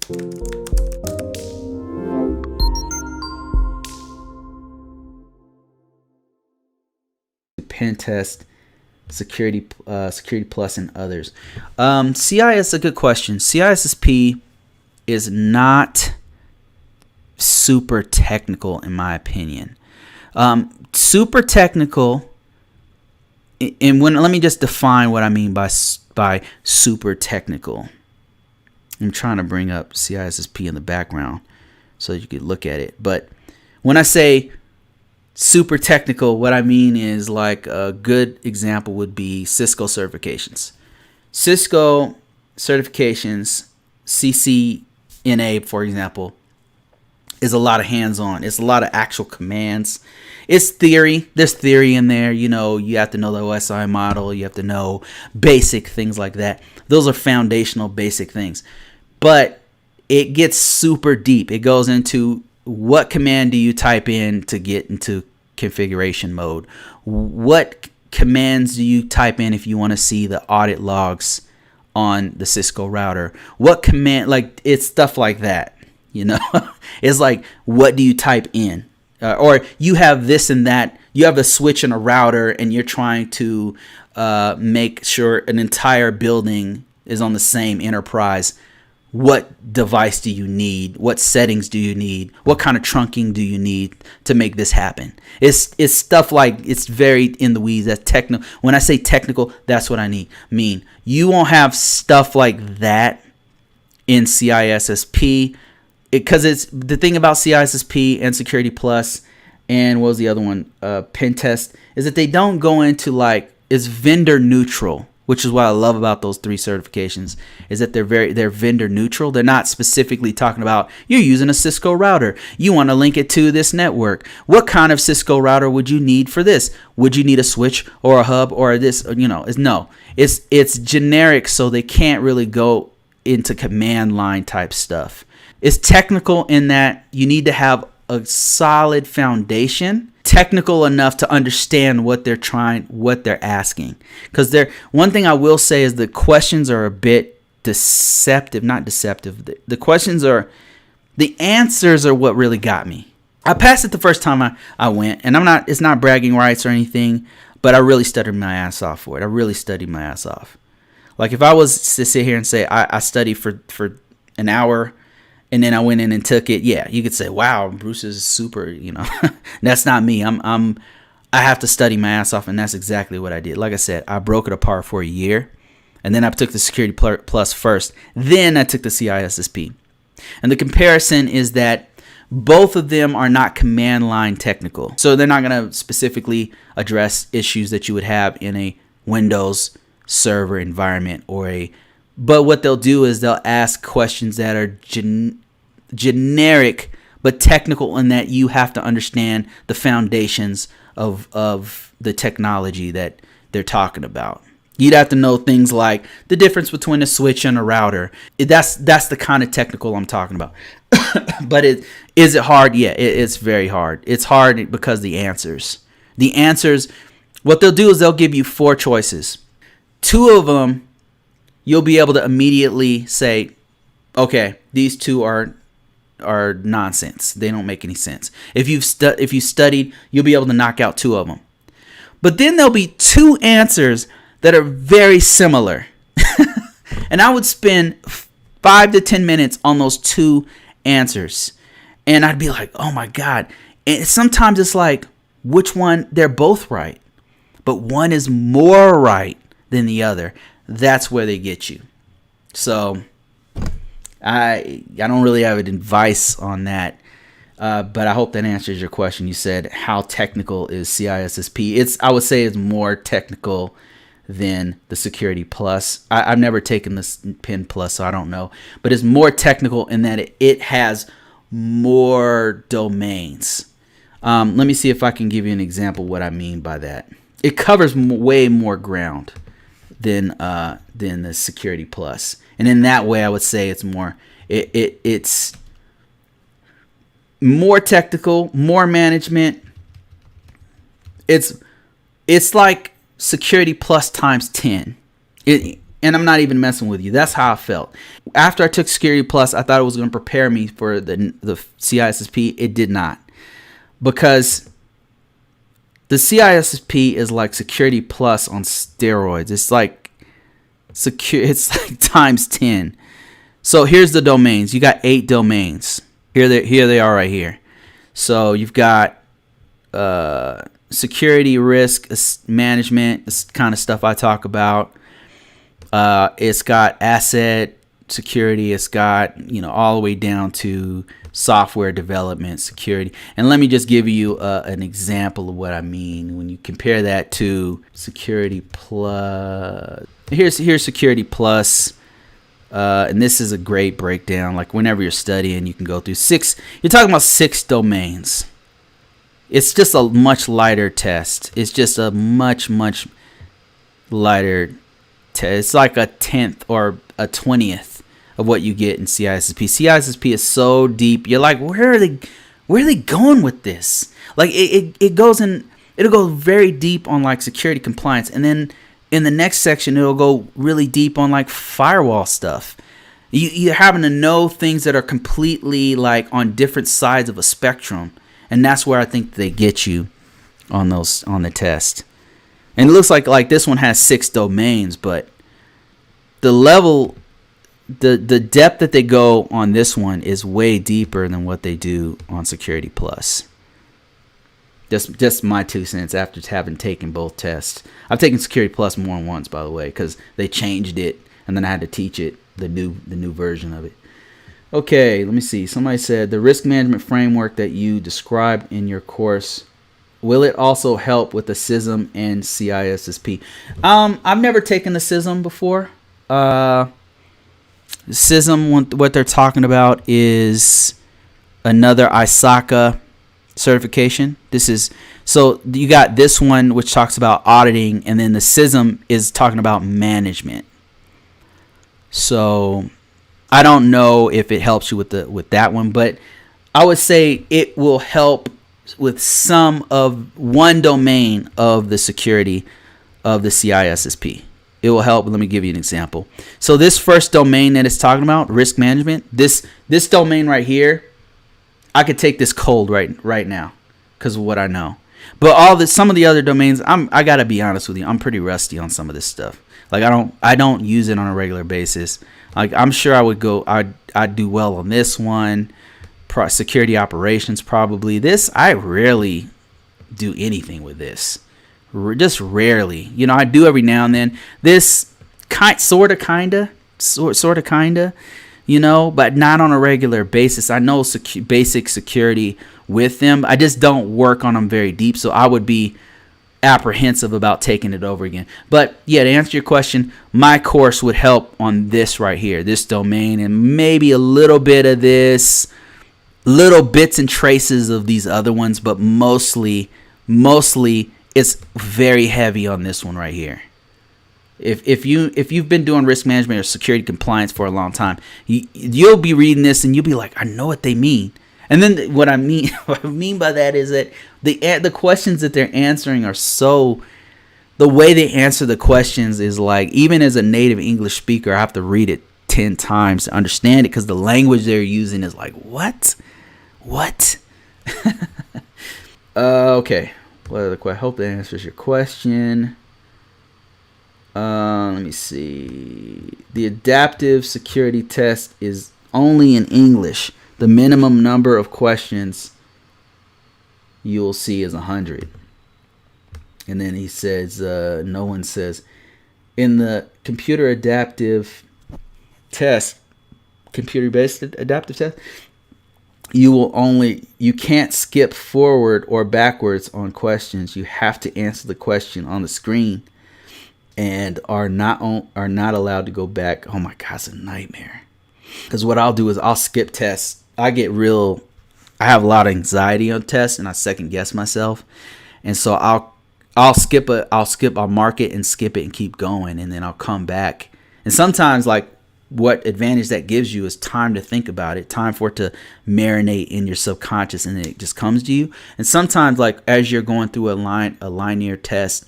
Pen test, security plus, and others. CIS is a good question. CISSP is not super technical in my opinion. Super technical, and let me just define what I mean by super technical. I'm trying to bring up CISSP in the background so you could look at it. But when I say super technical, what I mean is, like, a good example would be Cisco certifications. Cisco certifications, CCNA, for example, is a lot of hands-on. It's a lot of actual commands. It's theory. There's theory in there. You know, you have to know the OSI model. You have to know basic things like that. Those are foundational basic things. But it gets super deep. It goes into what command do you type in to get into configuration mode? What commands do you type in if you want to see the audit logs on the Cisco router? What command, like, it's stuff like that, you know? It's like, what do you type in? Or you have this and that. You have a switch and a router, and you're trying to make sure an entire building is on the same enterprise. What device do you need? What settings do you need? What kind of trunking do you need to make this happen? It's stuff like, it's very in the weeds. That's technical. When I say technical, that's what I mean. You won't have stuff like that in CISSP, because it's the thing about CISSP and Security Plus, and what was the other one? Pen Test, is that they don't go into, like, it's vendor neutral. Which is what I love about those 3 certifications, is that they're vendor neutral. They're not specifically talking about, you're using a Cisco router, you want to link it to this network. What kind of Cisco router would you need for this? Would you need a switch or a hub or this? You know, it's generic, so they can't really go into command line type stuff. It's technical in that you need to have a solid foundation, technical enough to understand what they're asking. Because one thing I will say is the questions are a bit deceptive, not deceptive. The questions are, the answers are what really got me. I passed it the first time I went, and it's not bragging rights or anything, but I really studied my ass off for it. I really studied my ass off. Like, if I was to sit here and say I studied for an hour, and then I went in and took it, yeah, you could say, wow, Bruce is super, you know. That's not me. I have to study my ass off, and that's exactly what I did. Like I said, I broke it apart for a year, and then I took the Security Plus first. Then I took the CISSP. And the comparison is that both of them are not command line technical. So they're not going to specifically address issues that you would have in a Windows server environment but what they'll do is they'll ask questions that are generic but technical, in that you have to understand the foundations of the technology that they're talking about. You'd have to know things like the difference between a switch and a router. That's the kind of technical I'm talking about. But is it hard? Yeah, it's very hard. It's hard because the answers, what they'll do is they'll give you 4 choices. 2 of them, you'll be able to immediately say, okay, these 2 are nonsense. They don't make any sense. If you studied, you'll be able to knock out 2 of them. But then there'll be 2 answers that are very similar. And I would spend 5 to 10 minutes on those 2 answers. And I'd be like, oh my God. And sometimes it's like, which one? They're both right, but one is more right than the other. That's where they get you. So I don't really have an advice on that, but I hope that answers your question. You said, how technical is CISSP? I would say it's more technical than the Security Plus. I've never taken this Pen Plus, so I don't know. But it's more technical in that it has more domains. Let me see if I can give you an example of what I mean by that. It covers way more ground than the Security Plus, and in that way, I would say it's more technical, more management. It's like Security Plus times 10. And I'm not even messing with you. That's how I felt. After I took Security Plus, I thought it was going to prepare me for the CISSP. It did not. Because the CISSP is like Security Plus on steroids. It's like times 10. So here's the domains. You got 8 domains. Here they are right here. So you've got security risk management. This kind of stuff I talk about. It's got asset security. It's got, all the way down to software development security. And let me just give you an example of what I mean when you compare that to Security Plus. Here's Security Plus. And this is a great breakdown. Like whenever you're studying, you can go through 6. You're talking about 6 domains. It's just a much lighter test. It's just a much lighter test. It's like a 10th or a 20th of what you get in CISSP. CISSP is so deep. You're like, where are they going with this? Like it goes in. It'll go very deep on like security compliance, and then in the next section, it'll go really deep on like firewall stuff. You're having to know things that are completely like on different sides of a spectrum. And that's where I think they get you on the test. And it looks like this one has 6 domains, but the level, the depth that they go on this one is way deeper than what they do on Security Plus. Just my 2 cents after having taken both tests. I've taken Security Plus more than once, by the way, because they changed it, and then I had to teach it, the new version of it. Okay, let me see. Somebody said the risk management framework that you described in your course, will it also help with the CISM and CISSP? I've never taken the CISM before. CISM, what they're talking about is another ISACA certification. So you got this one which talks about auditing, and then the CISM is talking about management. So I don't know if it helps you with that one, but I would say it will help with one domain of the security of the CISSP. It will help. Let me give you an example. So this first domain that it's talking about, risk management, this domain right here, I could take this cold right now because of what I know. But some of the other domains, I gotta be honest with you, I'm pretty rusty on some of this stuff. Like I don't use it on a regular basis. Like I'm sure I'd do well on this one. Security operations probably. This I rarely do anything with this. Just rarely. I do every now and then. This sort of kinda, but not on a regular basis. I know basic security with them. I just don't work on them very deep, so I would be apprehensive about taking it over again. But yeah, to answer your question, my course would help on this right here, this domain, and maybe a little bit of this, little bits and traces of these other ones, but mostly it's very heavy on this one right here. If you've been doing risk management or security compliance for a long time, you'll be reading this and you'll be like, I know what they mean. And then what I mean by that is that the questions that they're answering are so, the way they answer the questions is like, even as a native English speaker, I have to read it 10 times to understand it because the language they're using is like, what? Okay. What other question? I hope that answers your question. Let me see. The adaptive security test is only in English. The minimum number of questions you'll see is 100. And then he says, no one says, in the computer-based adaptive test, you can't skip forward or backwards on questions. You have to answer the question on the screen and are not allowed to go back. Oh my God, it's a nightmare. Because what I'll do is I'll skip tests. I have a lot of anxiety on tests and I second guess myself. And so I'll mark it and skip it and keep going. And then I'll come back. And sometimes like what advantage that gives you is time to think about it, time for it to marinate in your subconscious, and then it just comes to you. And sometimes like as you're going through a linear test,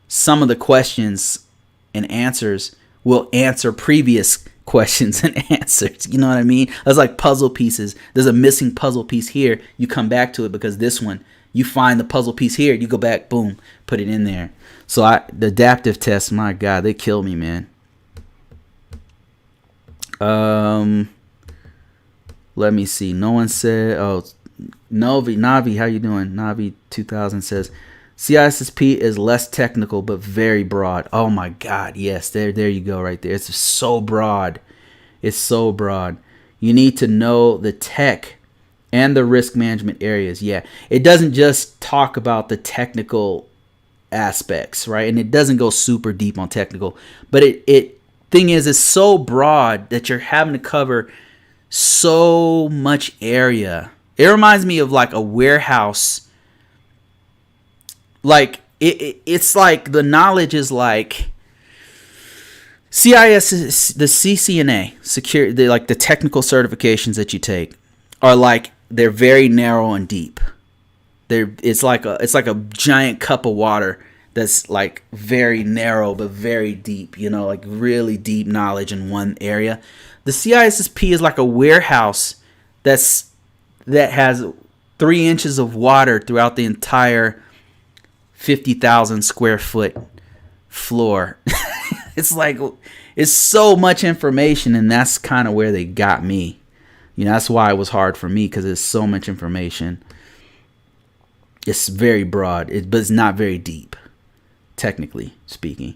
some of the questions and answers will answer previous questions and answers. You know what I mean? It's like puzzle pieces. There's a missing puzzle piece here. You come back to it because this one, you find the puzzle piece here. You go back, boom, put it in there. So the adaptive tests, my God, they kill me, man. Let me see. No one said, oh, Navi, how you doing? Navi 2000 says, CISSP is less technical but very broad. Oh my God, yes, there you go right there. It's so broad. It's so broad. You need to know the tech and the risk management areas. Yeah, it doesn't just talk about the technical aspects, right? And it doesn't go super deep on technical, but it thing is, it's so broad that you're having to cover so much area. It reminds me of like a warehouse. Like it's like the knowledge is like CIS, the CCNA, security, like the technical certifications that you take are like, they're very narrow and deep. It's like a giant cup of water that's like very narrow but very deep, you know, like really deep knowledge in one area. The CISSP is like a warehouse that has 3 inches of water throughout the entire 50,000 square foot floor. It's like, it's so much information, and that's kind of where they got me. You know, that's why it was hard for me, because it's so much information. It's very broad, but it's not very deep, technically speaking.